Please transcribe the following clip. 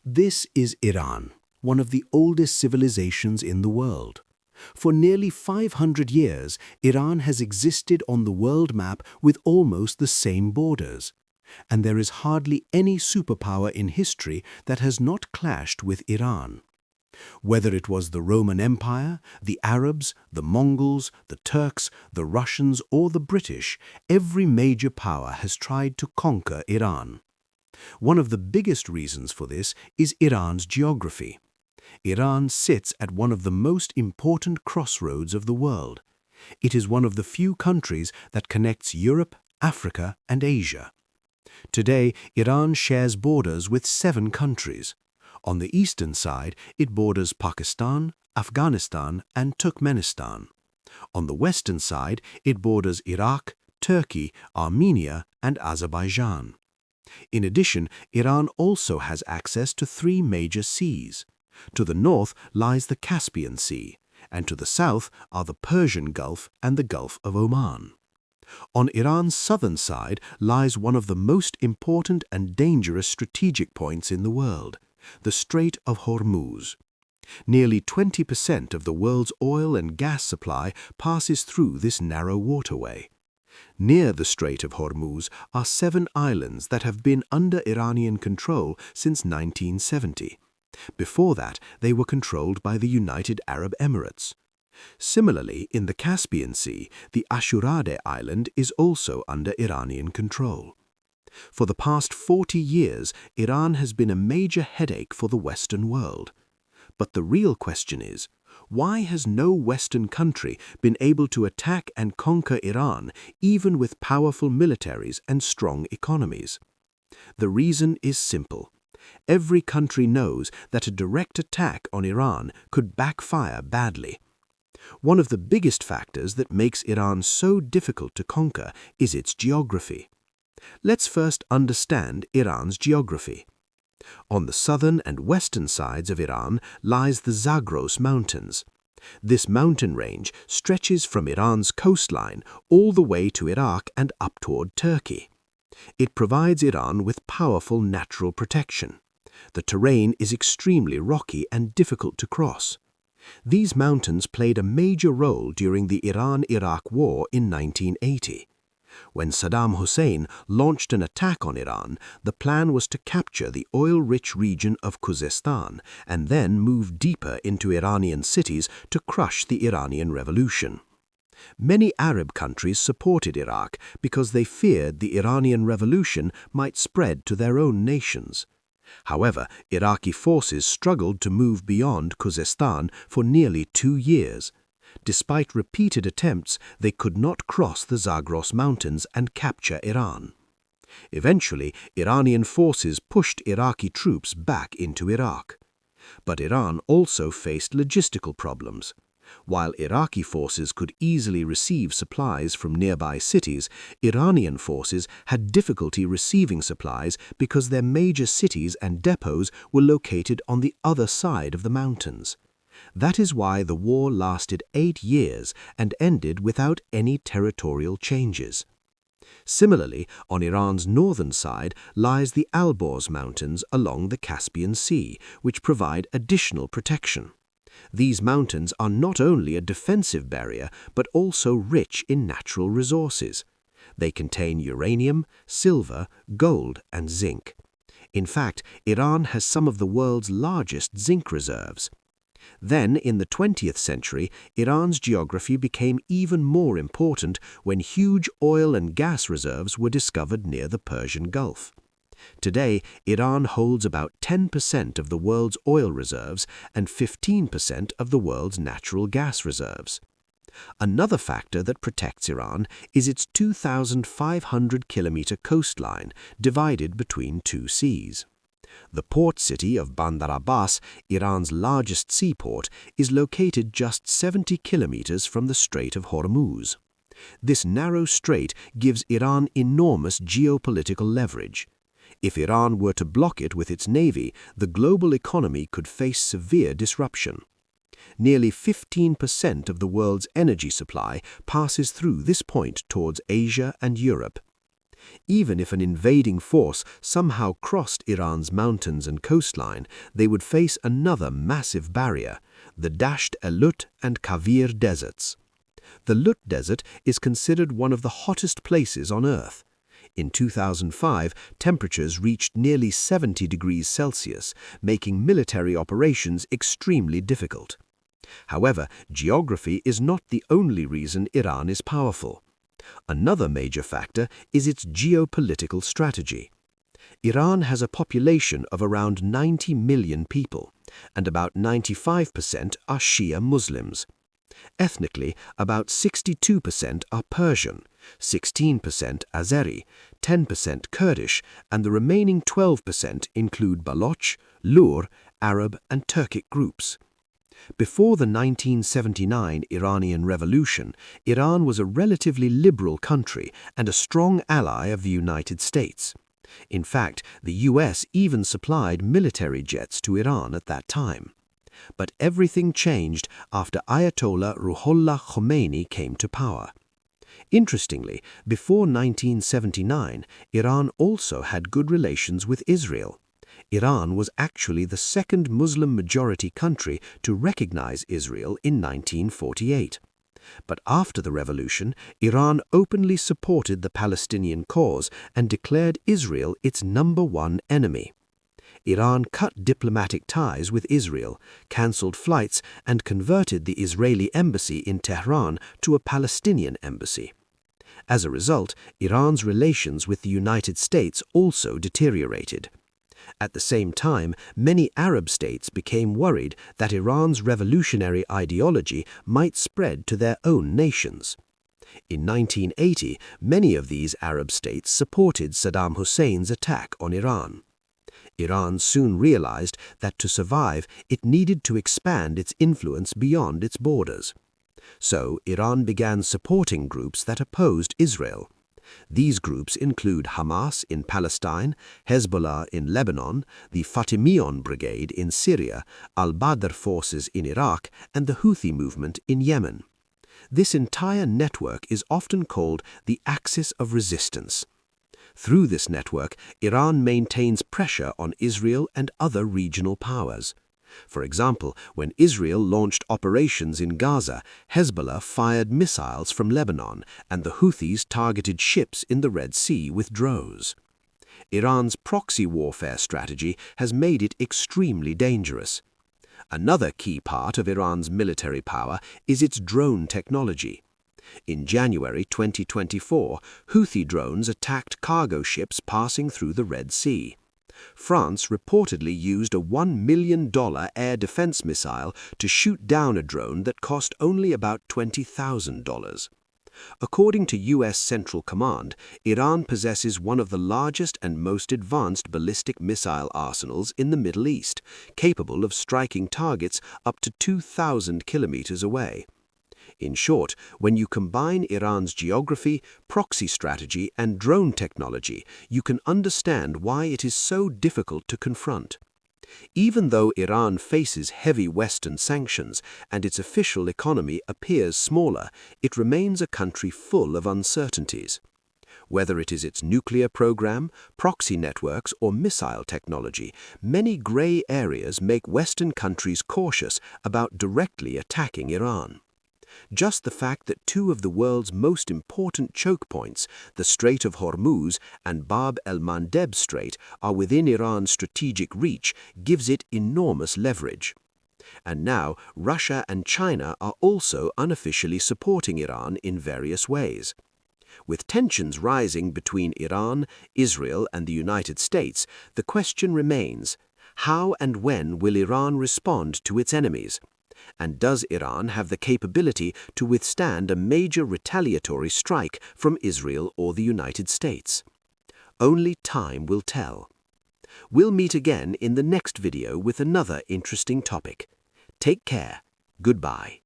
This is Iran, one of the oldest civilizations in the world. For nearly 500 years, Iran has existed on the world map with almost the same borders. And there is hardly any superpower in history that has not clashed with Iran. Whether it was the Roman Empire, the Arabs, the Mongols, the Turks, the Russians, or the British, every major power has tried to conquer Iran. One of the biggest reasons for this is Iran's geography. Iran sits at one of the most important crossroads of the world. It is one of the few countries that connects Europe, Africa, and Asia. Today, Iran shares borders with 7 countries. On the eastern side, it borders Pakistan, Afghanistan, and Turkmenistan. On the western side, it borders Iraq, Turkey, Armenia, and Azerbaijan. In addition, Iran also has access to 3 major seas. To the north lies the Caspian Sea, and to the south are the Persian Gulf and the Gulf of Oman. On Iran's southern side lies one of the most important and dangerous strategic points in the world, the Strait of Hormuz. Nearly 20% of the world's oil and gas supply passes through this narrow waterway. Near the Strait of Hormuz are 7 islands that have been under Iranian control since 1970. Before that, they were controlled by the United Arab Emirates. Similarly, in the Caspian Sea, the Ashurade Island is also under Iranian control. For the past 40 years, Iran has been a major headache for the Western world. But the real question is, why has no Western country been able to attack and conquer Iran, even with powerful militaries and strong economies? The reason is simple. Every country knows that a direct attack on Iran could backfire badly. One of the biggest factors that makes Iran so difficult to conquer is its geography. Let's first understand Iran's geography. On the southern and western sides of Iran lies the Zagros Mountains. This mountain range stretches from Iran's coastline all the way to Iraq and up toward Turkey. It provides Iran with powerful natural protection. The terrain is extremely rocky and difficult to cross. These mountains played a major role during the Iran-Iraq War in 1980. When Saddam Hussein launched an attack on Iran, the plan was to capture the oil-rich region of Khuzestan and then move deeper into Iranian cities to crush the Iranian Revolution. Many Arab countries supported Iraq because they feared the Iranian Revolution might spread to their own nations. However, Iraqi forces struggled to move beyond Khuzestan for nearly 2 years. Despite repeated attempts, they could not cross the Zagros Mountains and capture Iran. Eventually, Iranian forces pushed Iraqi troops back into Iraq. But Iran also faced logistical problems. While Iraqi forces could easily receive supplies from nearby cities, Iranian forces had difficulty receiving supplies because their major cities and depots were located on the other side of the mountains. That is why the war lasted 8 years and ended without any territorial changes. Similarly, on Iran's northern side lies the Alborz Mountains along the Caspian Sea, which provide additional protection. These mountains are not only a defensive barrier, but also rich in natural resources. They contain uranium, silver, gold, and zinc. In fact, Iran has some of the world's largest zinc reserves. Then, in the 20th century, Iran's geography became even more important when huge oil and gas reserves were discovered near the Persian Gulf. Today, Iran holds about 10% of the world's oil reserves and 15% of the world's natural gas reserves. Another factor that protects Iran is its 2,500-kilometer coastline divided between 2 seas. The port city of Bandar Abbas, Iran's largest seaport, is located just 70 kilometers from the Strait of Hormuz. This narrow strait gives Iran enormous geopolitical leverage. If Iran were to block it with its navy, the global economy could face severe disruption. Nearly 15% of the world's energy supply passes through this point towards Asia and Europe. Even if an invading force somehow crossed Iran's mountains and coastline, they would face another massive barrier, the Dasht el-Lut and Kavir deserts. The Lut Desert is considered one of the hottest places on Earth. In 2005, temperatures reached nearly 70 degrees Celsius, making military operations extremely difficult. However, geography is not the only reason Iran is powerful. Another major factor is its geopolitical strategy. Iran has a population of around 90 million people, and about 95% are Shia Muslims. Ethnically, about 62% are Persian, 16% Azeri, 10% Kurdish, and the remaining 12% include Baloch, Lur, Arab, and Turkic groups. Before the 1979 Iranian Revolution, Iran was a relatively liberal country and a strong ally of the United States. In fact, the US even supplied military jets to Iran at that time. But everything changed after Ayatollah Ruhollah Khomeini came to power. Interestingly, before 1979, Iran also had good relations with Israel. Iran was actually the second Muslim-majority country to recognize Israel in 1948. But after the revolution, Iran openly supported the Palestinian cause and declared Israel its #1 enemy. Iran cut diplomatic ties with Israel, cancelled flights, and converted the Israeli embassy in Tehran to a Palestinian embassy. As a result, Iran's relations with the United States also deteriorated. At the same time, many Arab states became worried that Iran's revolutionary ideology might spread to their own nations. In 1980, many of these Arab states supported Saddam Hussein's attack on Iran. Iran soon realized that to survive, it needed to expand its influence beyond its borders. So, Iran began supporting groups that opposed Israel. These groups include Hamas in Palestine, Hezbollah in Lebanon, the Fatimiyon Brigade in Syria, al-Badr forces in Iraq, and the Houthi Movement in Yemen. This entire network is often called the axis of resistance. Through this network, Iran maintains pressure on Israel and other regional powers. For example, when Israel launched operations in Gaza, Hezbollah fired missiles from Lebanon, and the Houthis targeted ships in the Red Sea with drones. Iran's proxy warfare strategy has made it extremely dangerous. Another key part of Iran's military power is its drone technology. In January 2024, Houthi drones attacked cargo ships passing through the Red Sea. France reportedly used a $1 million air defense missile to shoot down a drone that cost only about $20,000. According to US Central Command, Iran possesses one of the largest and most advanced ballistic missile arsenals in the Middle East, capable of striking targets up to 2,000 kilometers away. In short, when you combine Iran's geography, proxy strategy, and drone technology, you can understand why it is so difficult to confront. Even though Iran faces heavy Western sanctions and its official economy appears smaller, it remains a country full of uncertainties. Whether it is its nuclear program, proxy networks, or missile technology, many gray areas make Western countries cautious about directly attacking Iran. Just the fact that two of the world's most important choke points, the Strait of Hormuz and Bab el-Mandeb Strait, are within Iran's strategic reach gives it enormous leverage. And now, Russia and China are also unofficially supporting Iran in various ways. With tensions rising between Iran, Israel, and the United States, the question remains, how and when will Iran respond to its enemies? And does Iran have the capability to withstand a major retaliatory strike from Israel or the United States? Only time will tell. We'll meet again in the next video with another interesting topic. Take care. Goodbye.